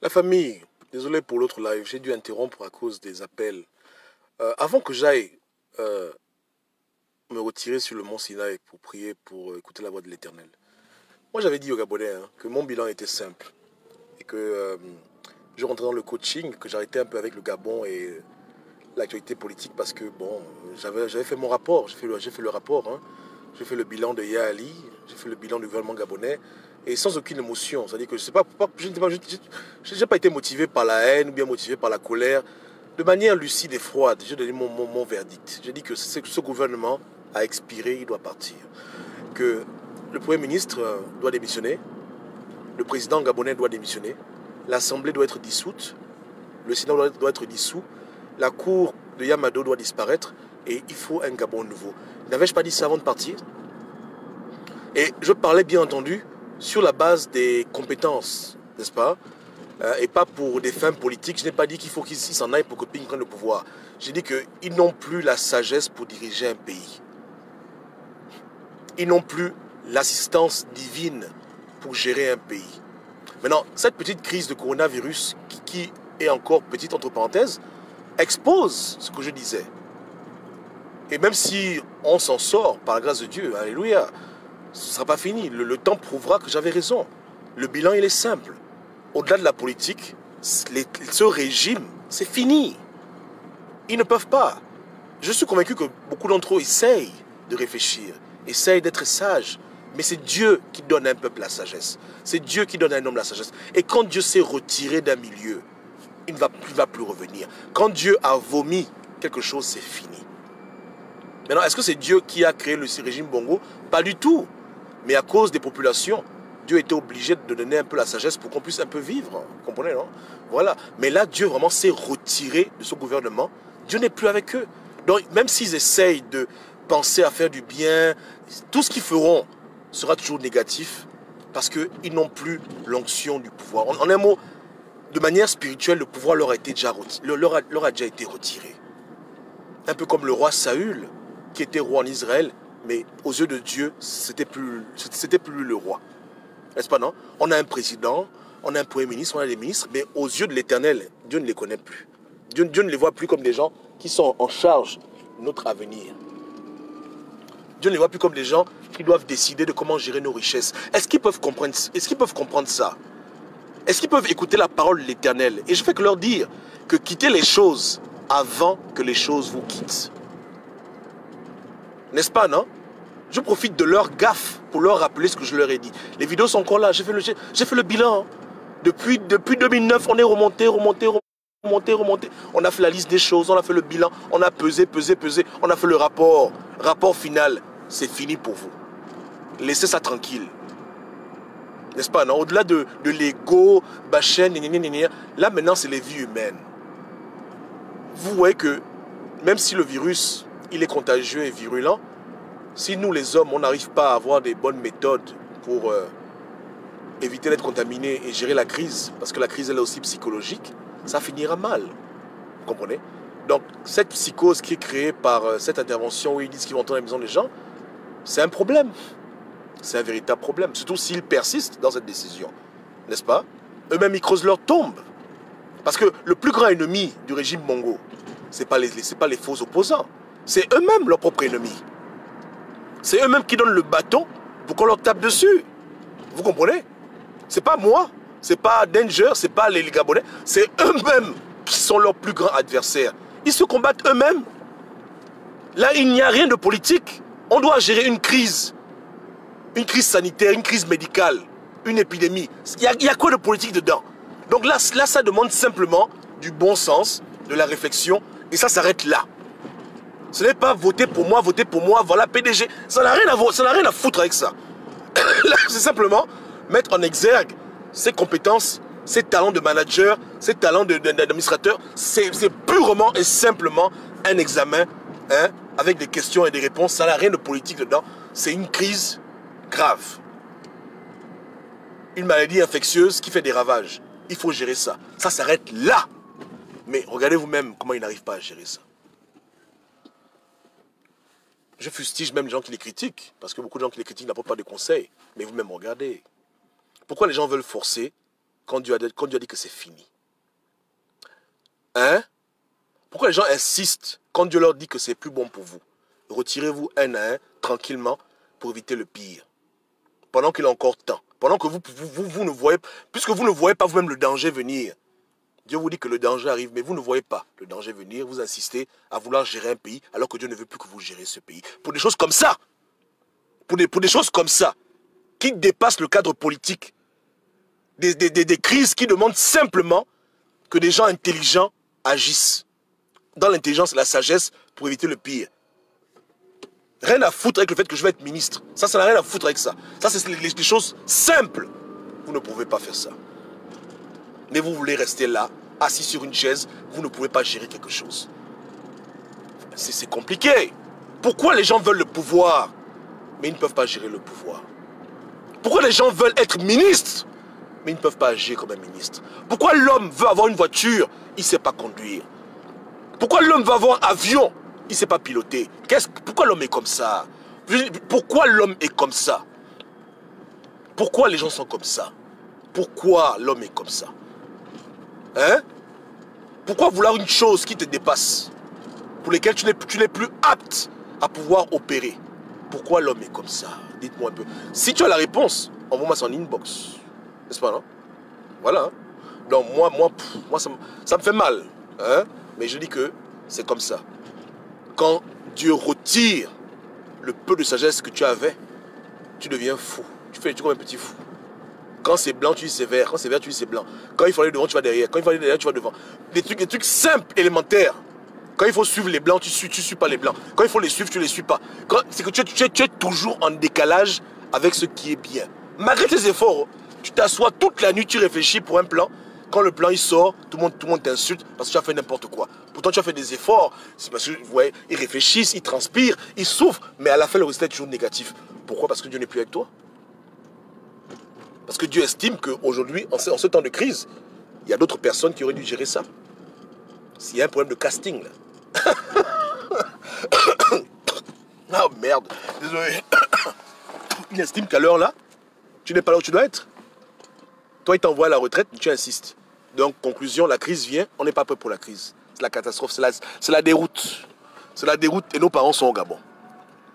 La famille, désolé pour l'autre live, j'ai dû interrompre à cause des appels. Avant que j'aille me retirer sur le mont Sinaï pour prier, pour écouter la voix de l'Éternel, moi j'avais dit aux Gabonais que mon bilan était simple et que je rentrais dans le coaching, que j'arrêtais un peu avec le Gabon et l'actualité politique parce que bon, j'avais fait mon rapport, j'ai fait le rapport, hein. J'ai fait le bilan de Yaali, j'ai fait le bilan du gouvernement gabonais et sans aucune émotion. C'est-à-dire que je n'ai pas été motivé par la haine ou bien motivé par la colère. De manière lucide et froide, j'ai donné mon verdict. J'ai dit que ce gouvernement a expiré, il doit partir. Que le Premier ministre doit démissionner, le président gabonais doit démissionner, l'Assemblée doit être dissoute, le Sénat doit être dissous, la cour de Yamado doit disparaître et il faut un Gabon nouveau. N'avais-je pas dit ça avant de partir? Et je parlais bien entendu sur la base des compétences, n'est-ce pas? Et pas pour des fins politiques. Je n'ai pas dit qu'il faut qu'ils s'en aillent pour que Ping prenne le pouvoir. J'ai dit qu'ils n'ont plus la sagesse pour diriger un pays. Ils n'ont plus l'assistance divine pour gérer un pays. Maintenant, cette petite crise de coronavirus, qui est encore petite entre parenthèses, expose ce que je disais. Et même si on s'en sort par la grâce de Dieu, alléluia, ce ne sera pas fini. Le temps prouvera que j'avais raison. Le bilan, il est simple. Au-delà de la politique, ce régime, c'est fini. Ils ne peuvent pas. Je suis convaincu que beaucoup d'entre eux essayent de réfléchir, essayent d'être sages. Mais c'est Dieu qui donne à un peuple la sagesse. C'est Dieu qui donne à un homme la sagesse. Et quand Dieu s'est retiré d'un milieu, il ne va plus revenir. Quand Dieu a vomi quelque chose, c'est fini. Maintenant, est-ce que c'est Dieu qui a créé le régime Bongo? Pas du tout. Mais à cause des populations, Dieu était obligé de donner un peu la sagesse pour qu'on puisse un peu vivre. Vous comprenez, non? Voilà. Mais là, Dieu vraiment s'est retiré de ce gouvernement. Dieu n'est plus avec eux. Donc, même s'ils essayent de penser à faire du bien, tout ce qu'ils feront sera toujours négatif parce qu'ils n'ont plus l'onction du pouvoir. En un mot, de manière spirituelle, le pouvoir leur a déjà été retiré. Un peu comme le roi Saül, qui était roi en Israël, mais aux yeux de Dieu, c'était plus lui le roi. N'est-ce pas, non? On a un président, on a un premier ministre, on a des ministres, mais aux yeux de l'Éternel, Dieu ne les connaît plus. Dieu ne les voit plus comme des gens qui sont en charge de notre avenir. Dieu ne les voit plus comme des gens qui doivent décider de comment gérer nos richesses. Est-ce qu'ils peuvent comprendre ça? Est-ce qu'ils peuvent écouter la parole de l'Éternel? Et je fais que leur dire que quittez les choses avant que les choses vous quittent. N'est-ce pas, non? Je profite de leur gaffe pour leur rappeler ce que je leur ai dit. Les vidéos sont encore là, j'ai fait le bilan. Depuis 2009, on est remonté. On a fait la liste des choses, on a fait le bilan, on a pesé. On a fait le rapport. Rapport final, c'est fini pour vous. Laissez ça tranquille. N'est-ce pas, non? Au-delà de l'ego, Bachen, là maintenant c'est les vies humaines. Vous voyez que même si le virus, il est contagieux et virulent, si nous les hommes, on n'arrive pas à avoir des bonnes méthodes pour éviter d'être contaminés et gérer la crise, parce que la crise elle est aussi psychologique, ça finira mal. Vous comprenez? Donc cette psychose qui est créée par cette intervention où ils disent qu'ils vont entrer dans la maison des gens, c'est un problème. C'est un véritable problème, surtout s'ils persistent dans cette décision. N'est-ce pas? Eux-mêmes, ils creusent leur tombe. Parce que le plus grand ennemi du régime Bongo, ce n'est pas les faux opposants. C'est eux-mêmes leur propre ennemi. C'est eux-mêmes qui donnent le bâton pour qu'on leur tape dessus. Vous comprenez? C'est pas moi, c'est pas Danger, c'est pas les Gabonais. C'est eux-mêmes qui sont leurs plus grands adversaires. Ils se combattent eux-mêmes. Là, il n'y a rien de politique. On doit gérer une crise. Une crise sanitaire, une crise médicale, une épidémie. Il y a quoi de politique dedans? Donc là, ça demande simplement du bon sens, de la réflexion, et ça s'arrête là. Ce n'est pas voter pour moi, voilà PDG. Ça n'a rien à foutre avec ça. Là, c'est simplement mettre en exergue ses compétences, ses talents de manager, ses talents d'administrateur. C'est purement et simplement un examen, hein, avec des questions et des réponses. Ça n'a rien de politique dedans. C'est une crise grave. Une maladie infectieuse qui fait des ravages. Il faut gérer ça. Ça s'arrête là. Mais regardez vous-même comment ils n'arrivent pas à gérer ça. Je fustige même les gens qui les critiquent, parce que beaucoup de gens qui les critiquent n'apportent pas de conseils. Mais vous-même, regardez. Pourquoi les gens veulent forcer quand Dieu a dit que c'est fini? Hein? Pourquoi les gens insistent quand Dieu leur dit que c'est plus bon pour vous? Retirez-vous un à un, tranquillement, pour éviter le pire. Pendant qu'il est encore temps. Pendant que vous ne voyez, puisque vous ne voyez pas vous-même le danger venir. Dieu vous dit que le danger arrive, mais vous ne voyez pas le danger venir. Vous insistez à vouloir gérer un pays, alors que Dieu ne veut plus que vous gérez ce pays. Pour des choses comme ça. Pour des choses comme ça, qui dépassent le cadre politique. Des crises qui demandent simplement que des gens intelligents agissent. Dans l'intelligence et la sagesse pour éviter le pire. Rien à foutre avec le fait que je vais être ministre. Ça n'a rien à foutre avec ça. Ça, c'est les choses simples. Vous ne pouvez pas faire ça. Mais vous voulez rester là, assis sur une chaise, vous ne pouvez pas gérer quelque chose. C'est compliqué. Pourquoi les gens veulent le pouvoir, mais ils ne peuvent pas gérer le pouvoir? Pourquoi les gens veulent être ministres, mais ils ne peuvent pas agir comme un ministre? Pourquoi l'homme veut avoir une voiture, il ne sait pas conduire? Pourquoi l'homme veut avoir un avion, il ne sait pas piloter? Pourquoi l'homme est comme ça? Pourquoi l'homme est comme ça? Pourquoi les gens sont comme ça? Pourquoi l'homme est comme ça? Hein? Pourquoi vouloir une chose qui te dépasse, pour lesquelles tu n'es plus apte à pouvoir opérer? Pourquoi l'homme est comme ça? Dites-moi un peu. Si tu as la réponse, envoie-moi ça en inbox. N'est-ce pas, non? Voilà. Hein? Donc moi ça me fait mal. Hein? Mais je dis que c'est comme ça. Quand Dieu retire le peu de sagesse que tu avais, tu deviens fou. Tu fais comme un petit fou. Quand c'est blanc, tu dis c'est vert. Quand c'est vert, tu dis c'est blanc. Quand il faut aller devant, tu vas derrière. Quand il faut aller derrière, tu vas devant. Des trucs simples, élémentaires. Quand il faut suivre les blancs, tu suis pas les blancs. Quand il faut les suivre, tu les suis pas. C'est que tu es toujours en décalage avec ce qui est bien. Malgré tes efforts, tu t'assois toute la nuit, tu réfléchis pour un plan. Quand le plan il sort, tout le monde t'insulte parce que tu as fait n'importe quoi. Pourtant tu as fait des efforts. C'est parce que, ouais, ils réfléchissent, ils transpirent, ils souffrent. Mais à la fin, le résultat est toujours négatif. Pourquoi? Parce que Dieu n'est plus avec toi. Parce que Dieu estime qu'aujourd'hui, en ce temps de crise, il y a d'autres personnes qui auraient dû gérer ça. S'il y a un problème de casting, là. Ah merde, désolé. Il estime qu'à l'heure là, tu n'es pas là où tu dois être. Toi, il t'envoie à la retraite, mais tu insistes. Donc, conclusion, la crise vient, on n'est pas prêt pour la crise. C'est la catastrophe, c'est la déroute. C'est la déroute et nos parents sont au Gabon.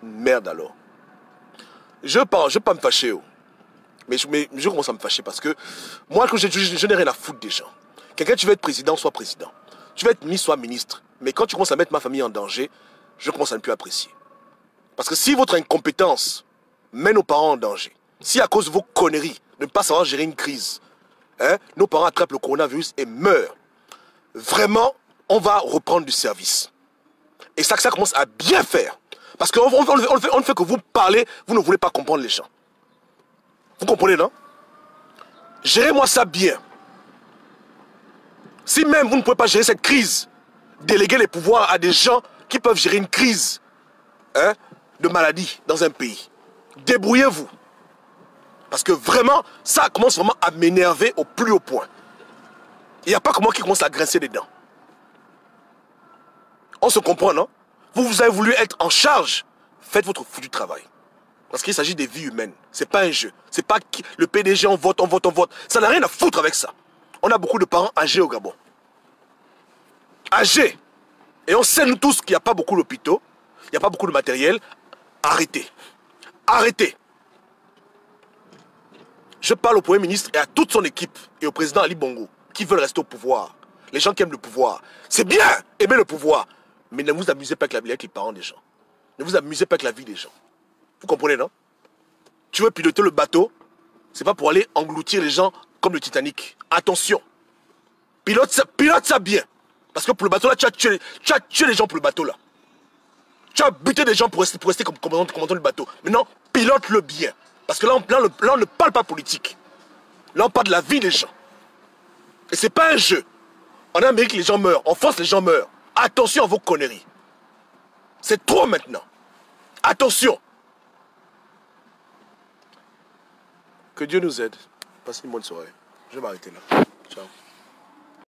Merde alors. Je ne vais pas me fâcher. Oh. Mais je commence à me fâcher parce que moi, je n'ai rien à foutre des gens. Quelqu'un, tu veux être président, sois président. Tu veux être ministre, sois ministre. Mais quand tu commences à mettre ma famille en danger, je commence à ne plus apprécier. Parce que si votre incompétence met nos parents en danger, si à cause de vos conneries, de ne pas savoir gérer une crise, hein, nos parents attrapent le coronavirus et meurent, vraiment, on va reprendre du service. Et ça commence à bien faire. Parce qu'on ne fait que vous parler, vous ne voulez pas comprendre les gens. Vous comprenez, non? Gérez-moi ça bien. Si même vous ne pouvez pas gérer cette crise, déléguez les pouvoirs à des gens qui peuvent gérer une crise, hein, de maladie dans un pays. Débrouillez-vous. Parce que vraiment, ça commence vraiment à m'énerver au plus haut point. Il n'y a pas que moi qui commence à grincer des dents. On se comprend, non? Vous avez voulu être en charge. Faites votre foutu travail. Parce qu'il s'agit des vies humaines. C'est pas un jeu. C'est pas le PDG, on vote. Ça n'a rien à foutre avec ça. On a beaucoup de parents âgés au Gabon. Âgés. Et on sait nous tous qu'il n'y a pas beaucoup d'hôpitaux. Il n'y a pas beaucoup de matériel. Arrêtez. Arrêtez. Je parle au Premier ministre et à toute son équipe et au président Ali Bongo qui veulent rester au pouvoir. Les gens qui aiment le pouvoir. C'est bien aimer le pouvoir. Mais ne vous amusez pas avec les parents des gens. Ne vous amusez pas avec la vie des gens. Vous comprenez, non? Tu veux piloter le bateau, c'est pas pour aller engloutir les gens comme le Titanic. Attention. Pilote ça bien. Parce que pour le bateau là, tu as tué les gens pour le bateau là. Tu as buté des gens pour rester comme commandant du bateau. Maintenant, pilote-le bien. Parce que là, on ne parle pas politique. Là, on parle de la vie des gens. Et c'est pas un jeu. En Amérique, les gens meurent. En France, les gens meurent. Attention à vos conneries. C'est trop maintenant. Attention. Que Dieu nous aide. Passez une bonne soirée. Je vais m'arrêter là. Ciao.